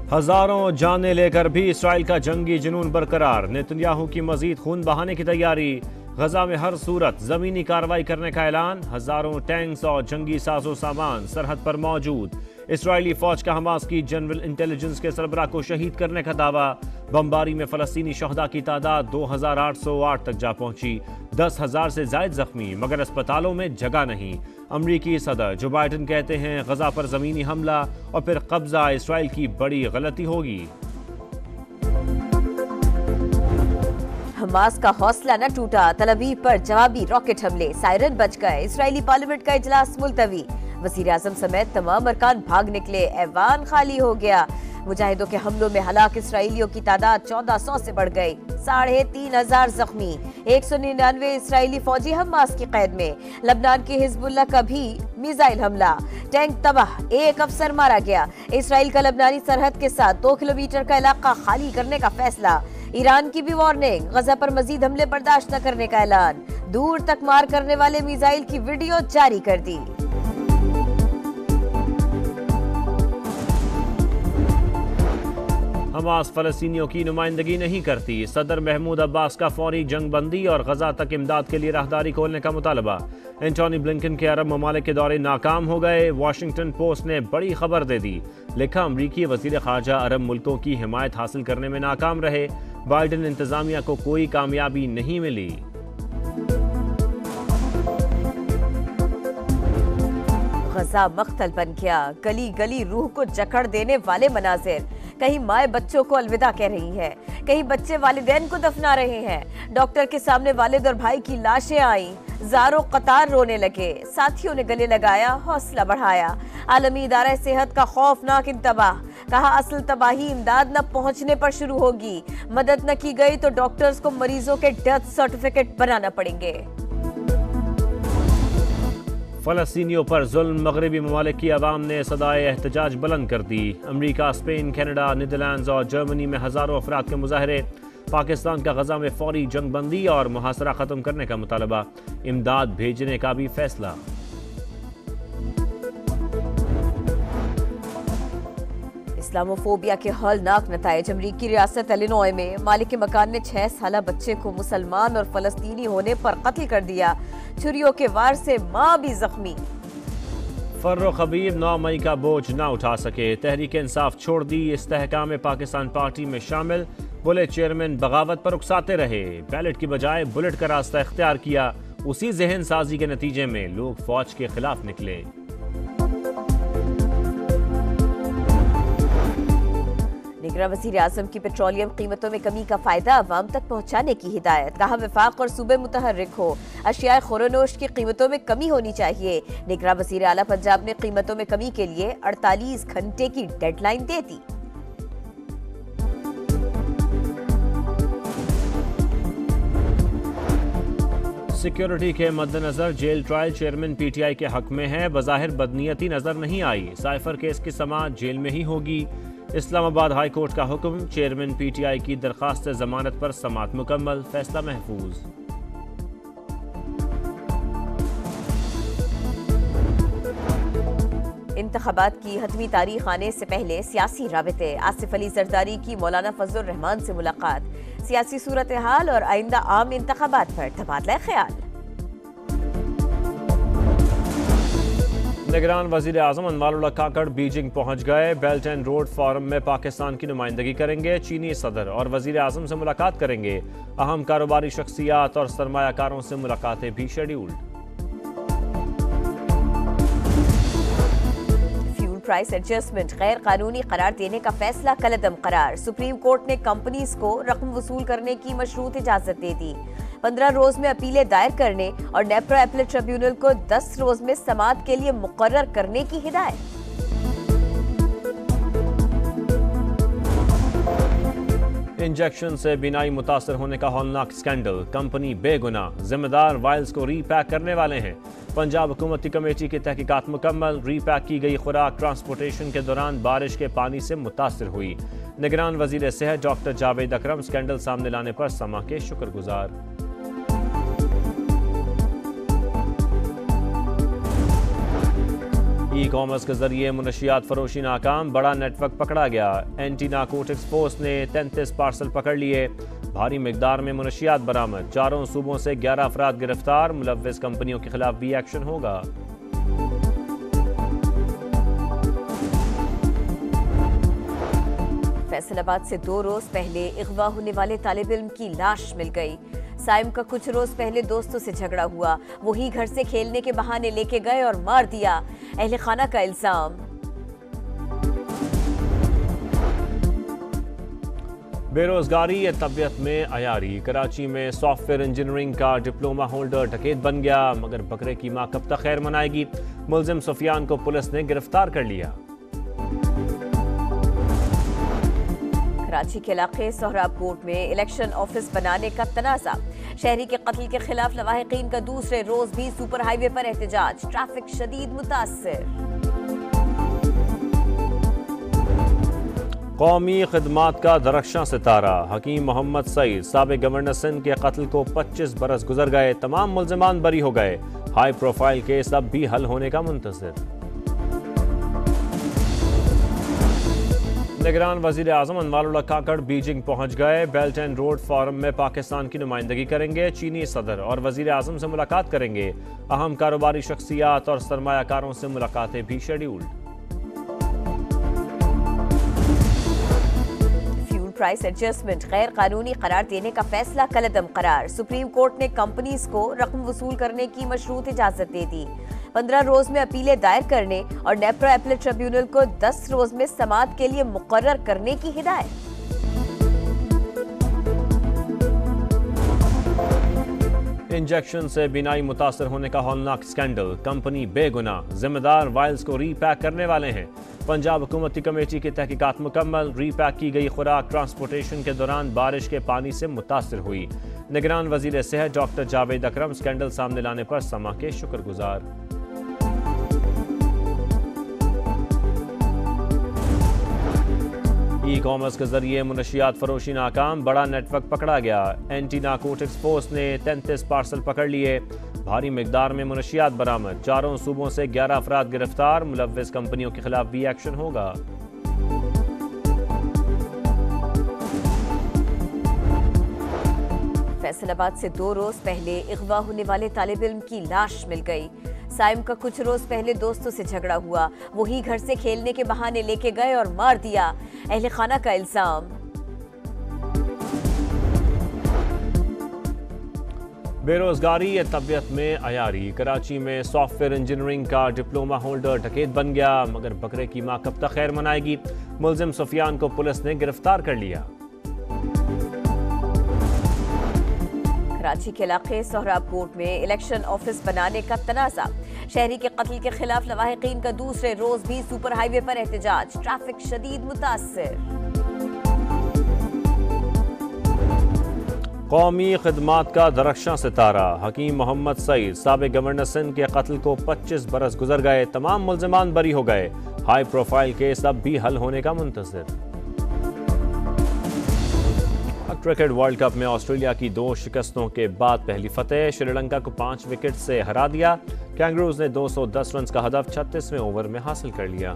हजारों जानें लेकर भी इसराइल का जंगी जुनून बरकरार। नेतन्याहू की मजीद खून बहाने की तैयारी। गजा में हर सूरत जमीनी कार्रवाई करने का ऐलान। हजारों टैंक्स और जंगी साजो सामान सरहद पर मौजूद। इसराइली फौज का हमास की जनरल इंटेलिजेंस के सरबराह को शहीद करने का दावा। बमबारी में फलस्तीनी शहदा की तादाद 2808 तक जा पहुंची। 10,000 से ज्यादा जख्मी, मगर अस्पतालों में जगह नहीं। अमरीकी सदर जो बाइडन कहते हैं गजा पर जमीनी हमला और फिर कब्जा इसराइल की बड़ी गलती होगी। हमास का हौसला न टूटा, तल अवीव पर जवाबी रॉकेट हमले, सायरन बज गए। इसराइली पार्लियामेंट का इजलास मुलतवी। वजीर आजम समेत तमाम अरकान भाग निकले, ऐवान खाली हो गया। मुजाहिदों के हमलों में हलाक इसराइलियों की तादाद 1400 से बढ़ गई। 3,500 जख्मी। 199 इसराइली फौजी हमास की कैद में। लबनान की हिजबुल्लाह का भी मिसाइल हमला, टैंक तबाह, एक अफसर मारा गया। इसराइल का लबनानी सरहद के साथ 2 किलोमीटर का इलाका खाली करने का फैसला। ईरान की भी वार्निंग, गजा पर मजीद हमले बर्दाश्त न करने का ऐलान। दूर तक मार करने वाले मिसाइल की वीडियो जारी कर दी। हमास फलस्तीनियों की नुमाइंदगी नहीं करती। सदर महमूद अब्बास का फौरी जंग बंदी और गजा तक इमदाद के लिए राहदारी खोलने का मुतालबा। एंटोनी ब्लिंकन के अरब ममालिक के दौरे नाकाम हो गए। वाशिंगटन पोस्ट ने बड़ी खबर दे दी। लिखा, अमरीकी वजीर खारजा अरब मुल्कों की हिमायत हासिल करने में नाकाम रहे। बाइडन इंतजामिया को कोई कामयाबी नहीं मिली। गजा मख्तल बन गया, गली गली रूह को जकड़ देने वाले मनाजिर। कहीं माए बच्चों को अलविदा कह रही है, कहीं बच्चे वालिदैन को दफना रहे हैं। डॉक्टर के सामने वालिद और भाई की लाशें आई, ज़ारो कतार रोने लगे। साथियों ने गले लगाया, हौसला बढ़ाया। आलमी इदारा सेहत का खौफनाक इंतबाह, कहा असल तबाही इमदाद न पहुंचने पर शुरू होगी। मदद न की गई तो डॉक्टर्स को मरीजों के डेथ सर्टिफिकेट बनाना पड़ेंगे। फलस्तीनियों पर जुल्म, मगरबी ममालिक की आवाम ने सदाए एहतजाज बुलंद कर दी। अमरीका, स्पेन, कनाडा, नीदरलैंड्स और जर्मनी में हजारों अफराद के मुजाहरे। पाकिस्तान का गजा में फौरी जंग बंदी और मुहासरा खत्म करने का मुतालबा। इमदाद भेजने का भी फैसला। इस्लामोफोबिया के हौलनाक नताइज। अमरीकी रियासत इलिनॉय में मालिक मकान ने 6 साला बच्चे को मुसलमान और फलस्तीनी होने पर कत्ल कर दिया। छुरियों के वार से मां भी जख्मी। फर्रुख हबीब 9 मई का बोझ न उठा सके, तहरीक इंसाफ छोड़ दी। इस्तेहकाम पाकिस्तान पार्टी में शामिल। बोले चेयरमैन बगावत पर उकसाते रहे, बैलेट की बजाय बुलेट का रास्ता इख्तियार किया। उसी जहन साजी के नतीजे में लोग फौज के खिलाफ निकले। निगरां वज़ीर आज़म की पेट्रोलियम कीमतों में कमी का फायदा अवाम तक पहुंचाने की हिदायत। कहा वफाक और सूबे मुतहर्रिक हो, अशियाए खुरोनोश की कीमतों में कमी होनी चाहिए। निगरां वज़ीर आला पंजाब ने कीमतों में कमी के लिए 48 घंटे की डेडलाइन दे दी। सिक्योरिटी के मद्देनजर जेल ट्रायल चेयरमैन पीटीआई के हक में है। बज़ाहिर बदनीयती नजर नहीं आई। साइफर केस की समाअत जेल में ही होगी। इस्लामाबाद हाई कोर्ट का हुक्म, चेयरमैन पीटीआई की दरखास्त जमानत पर समाअत मुकम्मल, फैसला महफूज। इंतखाबात की हतमी तारीख आने से पहले सियासी राबिते। आसिफ अली जरदारी की मौलाना फजलुर रहमान से मुलाकात। सियासी सूरत हाल और आइंदा आम इंतखाबात पर तबादला ख्याल। निगरान वजीर आजम अनवारुल्लाह काकड़ बीजिंग पहुंच गए। बेल्ट एंड रोड फोरम में पाकिस्तान की नुमाइंदगी करेंगे। चीनी सदर और वजीर आजम से मुलाकात करेंगे। अहम कारोबारी शख्सियात और सरमायाकारों से मुलाकातें भी शेड्यूल्ड। फ्यूल प्राइस एडजस्टमेंट गैर कानूनी करार देने का फैसला कलअदम करार। सुप्रीम कोर्ट ने कंपनीज को रकम वसूल करने की मशरूत इजाजत दे दी। 15 रोज में अपीलें दायर करने और नेप्रा अपीलेट ट्रिब्यूनल को 10 रोज में समाअत के लिए मुकर्रर करने की हिदायत। इंजेक्शन से बिनाई मुतासर होने का हौलनाक स्कैंडल। कंपनी बेगुनाह, जिम्मेदार वायल्स को रीपैक करने वाले हैं। पंजाब हुकूमती कमेटी की तहकीकात मुकम्मल। रीपैक की गई खुराक ट्रांसपोर्टेशन के दौरान बारिश के पानी से मुतासर हुई। निगरान वजीर सेहत डॉक्टर जावेद अकरम स्कैंडल सामने लाने पर समा के शुक्रगुजार। ई कॉमर्स के जरिए मुनशियात फरोशी नाकाम, बड़ा नेटवर्क पकड़ा गया। एंटी नारकोटिक्स फोर्स ने 33 पार्सल पकड़ लिए। भारी मिकदार में मुनशियात बरामद। चारों सूबों से 11 अफराद गिरफ्तार। मुलव्विस कंपनियों के खिलाफ भी एक्शन होगा। फैसलाबाद से 2 रोज पहले अगवा होने वाले तालिब इल्म की लाश मिल गई। साइम का कुछ रोज पहले दोस्तों से झगड़ा हुआ, वही घर से खेलने के बहाने लेके गए और मार दिया। अहले खाना का इल्जाम। बेरोजगारी या तबीयत में अयारी। कराची में सॉफ्टवेयर इंजीनियरिंग का डिप्लोमा होल्डर डकैत बन गया, मगर बकरे की मां कब तक खैर मनाएगी। मुलजिम सुफियान को पुलिस ने गिरफ्तार कर लिया। कराची के इलाके सोहराब कोट में इलेक्शन ऑफिस बनाने का तनाज़ा। शहरी के कत्ल के खिलाफ लवाहिकीन का दूसरे रोज भी सुपर हाईवे पर एहतजाज। ट्रैफिक शदीद मुतासिर। कौमी खिदमात का दरख्शां सितारा हकीम मोहम्मद सईद साबिक गवर्नर सिंध के कत्ल को 25 बरस गुजर गए। तमाम मुल्जिमान बरी हो गए। हाई प्रोफाइल केस अब भी हल होने का मुंतज़िर। निगरान वजीर आजम अनवारुल्लाह काकड़ बीजिंग पहुंच गए। बेल्ट एंड रोड फोरम में पाकिस्तान की नुमाइंदगी करेंगे। चीनी सदर और वजीर आजम से मुलाकात करेंगे। अहम कारोबारी शख्सियात और सरमायाकारों से मुलाकातें भी शेड्यूल्ड। फ्यूल प्राइस एडजस्टमेंट गैर कानूनी करार देने का फैसला कलअदम करार। सुप्रीम कोर्ट ने कंपनीज को रकम वसूल करने की मशरूत इजाजत दे दी। 15 रोज में अपीलें दायर करने और नेप्रा अपीलेट ट्रिब्यूनल को 10 रोज में समाअत के लिए मुकर्रर करने की हिदायत। इंजेक्शन से बीनाई मुतासर होने का हौलनाक स्कैंडल। कंपनी बेगुनाह, जिम्मेदार वायल्स को रीपैक करने वाले हैं। पंजाब हुकूमती कमेटी की तहकीकात मुकम्मल। रीपैक की गई खुराक ट्रांसपोर्टेशन के दौरान बारिश के पानी से मुतासर हुई। निगरान वजीर सेहत डॉक्टर जावेद अकरम स्कैंडल सामने लाने पर समा के शुक्रगुजार। ई कॉमर्स के जरिए मुनशियात फरोशी नाकाम, बड़ा नेटवर्क पकड़ा गया। एंटी नारकोटिक्स फोर्स ने 33 पार्सल पकड़ लिए। भारी मिकदार में मुनशियात बरामद। चारों सूबों से 11 अफराद गिरफ्तार। मुलव्विस कंपनियों के खिलाफ भी एक्शन होगा। फैसलाबाद से 2 रोज पहले अगवा होने वाले तालिब इल्म की लाश मिल गई। साइम का कुछ रोज पहले दोस्तों से झगड़ा हुआ, वही घर से खेलने के बहाने लेके गए और मार दिया। अहले खाना का इल्जाम। बेरोजगारी या तबीयत में अयारी। कराची में सॉफ्टवेयर इंजीनियरिंग का डिप्लोमा होल्डर डकैत बन गया, मगर बकरे की मां कब तक खैर मनाएगी। मुलजिम सुफियान को पुलिस ने गिरफ्तार कर लिया। कराची के इलाके सोहराब कोट में इलेक्शन ऑफिस बनाने का तनाज़ा। शहरी के कत्ल के खिलाफ लवाहिकीन का दूसरे रोज भी सुपर हाईवे पर एहतजाज। ट्रैफिक शदीद मुतासिर। कौमी खिदमात का दरख्शां सितारा हकीम मोहम्मद सईद साबिक गवर्नर सिंध के कत्ल को 25 बरस गुजर गए। तमाम मुल्जिमान बरी हो गए। हाई प्रोफाइल केस अब भी हल होने का मुंतज़िर। क्रिकेट वर्ल्ड कप में ऑस्ट्रेलिया की 2 शिकस्तों के बाद पहली फतेह। श्रीलंका को 5 विकेट से हरा दिया। कैंगरूज ने 210 रन का हदफ 36वें ओवर में हासिल कर लिया।